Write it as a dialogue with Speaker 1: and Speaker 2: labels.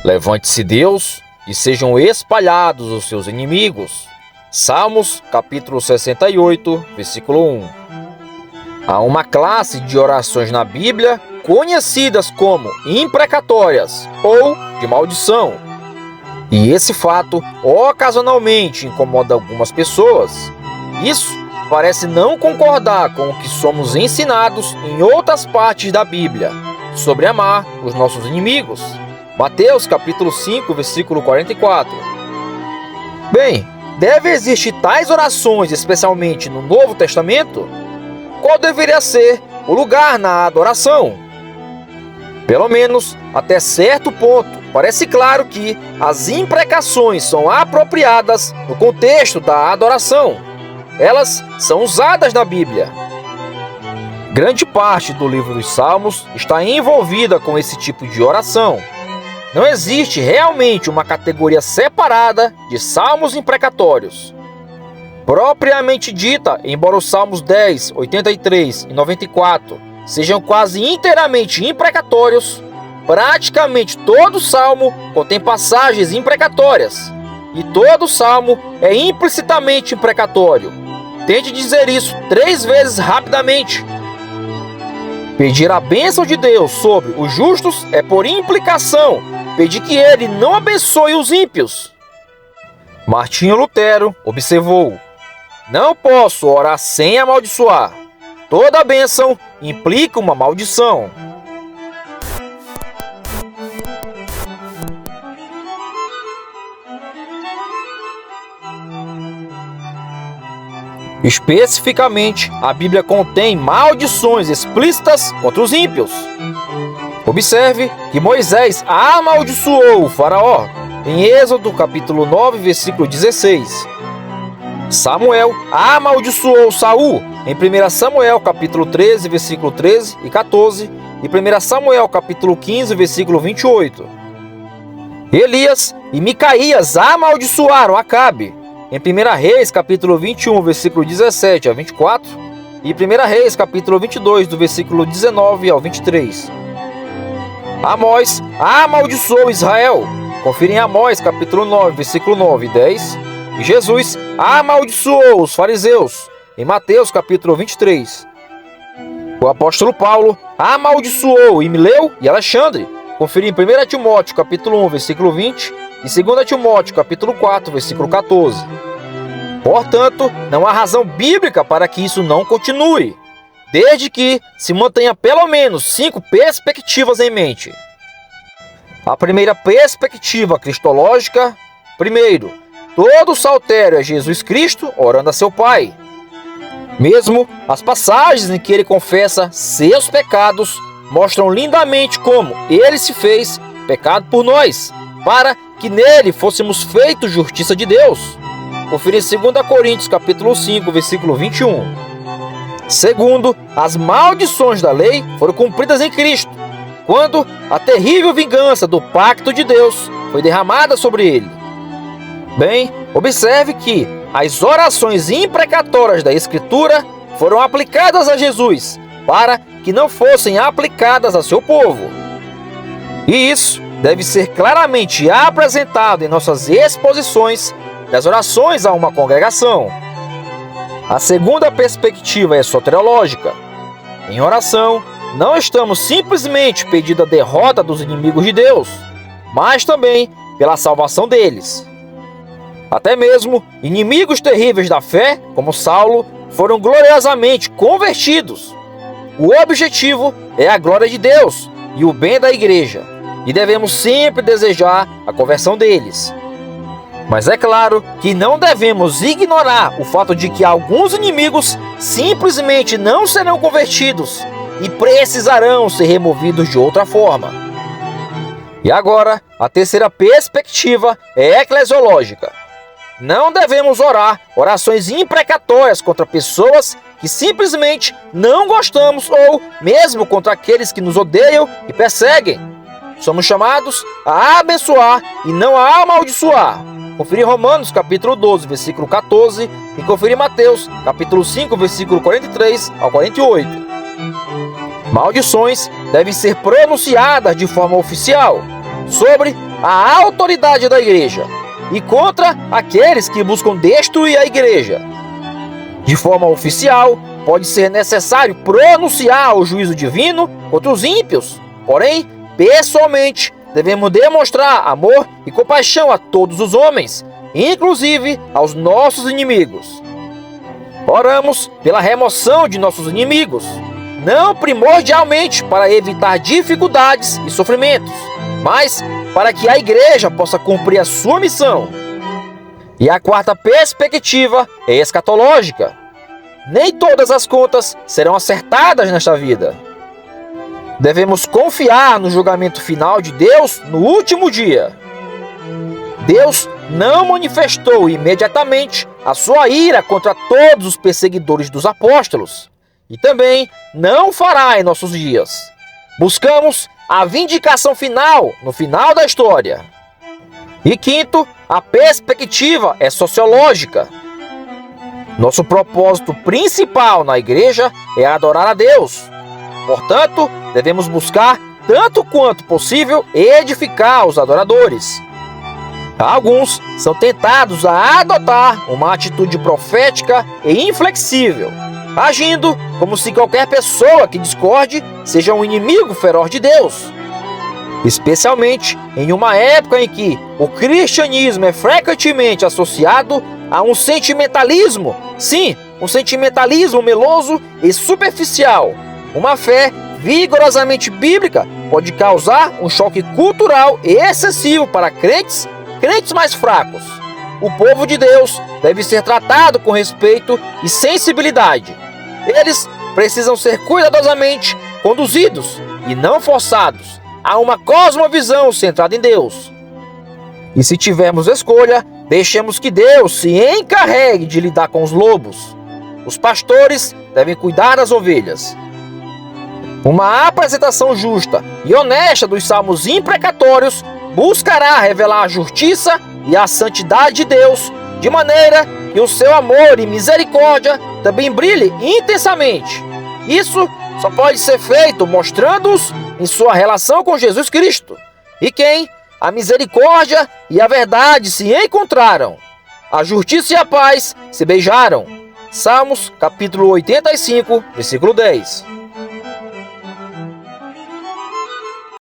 Speaker 1: Levante-se Deus e sejam espalhados os seus inimigos. Salmos, capítulo 68, versículo 1. Há uma classe de orações na Bíblia conhecidas como imprecatórias ou de maldição. E esse fato ocasionalmente incomoda algumas pessoas. Isso parece não concordar com o que somos ensinados em outras partes da Bíblia sobre amar os nossos inimigos. Mateus capítulo 5, versículo 44. Bem, deve existir tais orações especialmente no Novo Testamento? Qual deveria ser o lugar na adoração? Pelo menos até certo ponto, parece claro que as imprecações são apropriadas no contexto da adoração. Elas são usadas na Bíblia. Grande parte do livro dos Salmos está envolvida com esse tipo de oração. Não existe realmente uma categoria separada de salmos imprecatórios. Propriamente dita, embora os Salmos 10, 83 e 94 sejam quase inteiramente imprecatórios, praticamente todo salmo contém passagens imprecatórias, e todo salmo é implicitamente imprecatório. Tente dizer isso 3 vezes rapidamente. Pedir a bênção de Deus sobre os justos é, por implicação, pedir que Ele não abençoe os ímpios. Martinho Lutero observou: não posso orar sem amaldiçoar. Toda bênção implica uma maldição. Especificamente, a Bíblia contém maldições explícitas contra os ímpios. Observe que Moisés amaldiçoou o faraó em Êxodo capítulo 9, versículo 16. Samuel amaldiçoou Saul em 1 Samuel capítulo 13, versículo 13 e 14 e 1 Samuel capítulo 15, versículo 28. Elias e Micaías amaldiçoaram Acabe em 1 Reis capítulo 21, versículo 17 a 24 e 1 Reis capítulo 22, do versículo 19 ao 23. Amós amaldiçoou Israel. Confira em Amós capítulo 9, versículo 9 e 10. E Jesus amaldiçoou os fariseus em Mateus capítulo 23. O apóstolo Paulo amaldiçoou Himileu e Alexandre. Confira em 1 Timóteo capítulo 1, versículo 20 e 2 Timóteo capítulo 4, versículo 14. Portanto, não há razão bíblica para que isso não continue, desde que se mantenha pelo menos 5 perspectivas em mente. A primeira perspectiva cristológica: primeiro, todo saltério é Jesus Cristo orando a seu Pai. Mesmo as passagens em que ele confessa seus pecados mostram lindamente como ele se fez pecado por nós, para que nele fôssemos feitos justiça de Deus. Confira em 2 Coríntios capítulo 5, versículo 21. Segundo, as maldições da lei foram cumpridas em Cristo, quando a terrível vingança do pacto de Deus foi derramada sobre ele. Bem, observe que as orações imprecatórias da Escritura foram aplicadas a Jesus, para que não fossem aplicadas a seu povo. E isso deve ser claramente apresentado em nossas exposições das orações a uma congregação. A segunda perspectiva é soteriológica. Em oração, não estamos simplesmente pedindo a derrota dos inimigos de Deus, mas também pela salvação deles. Até mesmo inimigos terríveis da fé, como Saulo, foram gloriosamente convertidos. O objetivo é a glória de Deus e o bem da igreja, e devemos sempre desejar a conversão deles. Mas é claro que não devemos ignorar o fato de que alguns inimigos simplesmente não serão convertidos e precisarão ser removidos de outra forma. E agora, a terceira perspectiva é eclesiológica. Não devemos orar orações imprecatórias contra pessoas que simplesmente não gostamos ou mesmo contra aqueles que nos odeiam e perseguem. Somos chamados a abençoar e não a amaldiçoar. Confira em Romanos capítulo 12, versículo 14 e confira em Mateus capítulo 5, versículo 43 ao 48. Maldições devem ser pronunciadas de forma oficial sobre a autoridade da igreja e contra aqueles que buscam destruir a igreja. De forma oficial, pode ser necessário pronunciar o juízo divino contra os ímpios, porém, pessoalmente, devemos demonstrar amor e compaixão a todos os homens, inclusive aos nossos inimigos. Oramos pela remoção de nossos inimigos, não primordialmente para evitar dificuldades e sofrimentos, mas para que a igreja possa cumprir a sua missão. E a quarta perspectiva é escatológica. Nem todas as contas serão acertadas nesta vida. Devemos confiar no julgamento final de Deus no último dia. Deus não manifestou imediatamente a sua ira contra todos os perseguidores dos apóstolos, e também não fará em nossos dias. Buscamos a vindicação final no final da história. E quinto, a perspectiva é sociológica. Nosso propósito principal na igreja é adorar a Deus. Portanto, devemos buscar, tanto quanto possível, edificar os adoradores. Alguns são tentados a adotar uma atitude profética e inflexível, agindo como se qualquer pessoa que discorde seja um inimigo feroz de Deus. Especialmente em uma época em que o cristianismo é frequentemente associado a um sentimentalismo, sim, um sentimentalismo meloso e superficial. Uma fé vigorosamente bíblica pode causar um choque cultural excessivo para crentes mais fracos. O povo de Deus deve ser tratado com respeito e sensibilidade. Eles precisam ser cuidadosamente conduzidos e não forçados a uma cosmovisão centrada em Deus. E se tivermos escolha, deixemos que Deus se encarregue de lidar com os lobos. Os pastores devem cuidar das ovelhas. Uma apresentação justa e honesta dos salmos imprecatórios buscará revelar a justiça e a santidade de Deus, de maneira que o seu amor e misericórdia também brilhe intensamente. Isso só pode ser feito mostrando-os em sua relação com Jesus Cristo. E quem a misericórdia e a verdade se encontraram, a justiça e a paz se beijaram. Salmos capítulo 85, versículo 10.